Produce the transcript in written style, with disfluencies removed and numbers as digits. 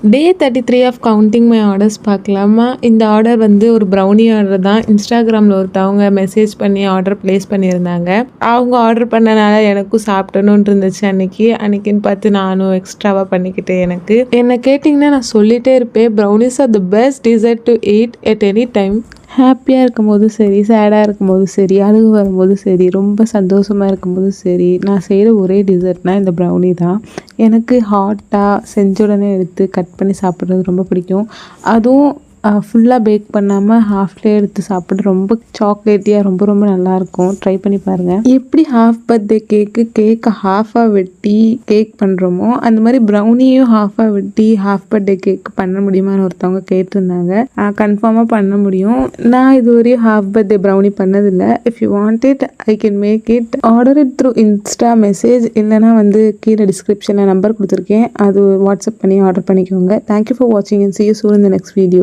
Day 33 of counting my orders பார்க்கலாமா? இந்த order வந்து ஒரு ப்ரௌனி ஆர்டர் தான். இன்ஸ்டாகிராமில் ஒருத்தவங்க மெசேஜ் பண்ணி ஆர்டர் ப்ளேஸ் பண்ணியிருந்தாங்க. அவங்க ஆர்டர் பண்ணனால எனக்கும் சாப்பிடணும்னு இருந்துச்சு அன்னைக்குன்னு பார்த்து நானும் எக்ஸ்ட்ராவாக பண்ணிக்கிட்டேன். என்னை கேட்டிங்கன்னா நான் சொல்லிகிட்டே இருப்பேன், brownies are the best dessert to eat at any time. ஹாப்பியாக இருக்கும்போதும் சரி, சேடாக இருக்கும்போதும் சரி, அழுகு வரும்போதும் சரி, ரொம்ப சந்தோஷமாக இருக்கும்போதும் சரி, நான் செய்கிற ஒரே டிசர்ட்னால் இந்த ப்ரௌனி தான். எனக்கு ஹாட்டாக செஞ்ச உடனே எடுத்து கட் பண்ணி சாப்பிட்றது ரொம்ப பிடிக்கும். அதுவும் ஃபுல்லாக பேக் பண்ணாமல் ஹாஃப்லேயே எடுத்து சாப்பிட ரொம்ப சாக்லேட்டியாக ரொம்ப ரொம்ப நல்லாயிருக்கும். ட்ரை பண்ணி பாருங்கள். எப்படி ஹாஃப் பர்த்டே கேக்கை ஹாஃபாக வெட்டி கேக் பண்ணுறோமோ அந்த மாதிரி ப்ரௌனியும் ஹாஃபாக வெட்டி ஹாஃப் பர்த்டே கேக் பண்ண முடியுமான்னு ஒருத்தவங்க கேட்டிருந்தாங்க. கன்ஃபார்மாக பண்ண முடியும். நான் இது வரையும் ஹாஃப் பர்த்டே ப்ரௌனி பண்ணதில்லை. If you want it I can make it. Order it through Insta message, இல்லைனா வந்து கீழே டிஸ்கிரிப்ஷனில் நம்பர் கொடுத்துருக்கேன், அது வாட்ஸ்அப் பண்ணி ஆர்டர் பண்ணிக்கோங்க. தேங்க்யூ ஃபார் வாட்சிங் and see you soon in the next video.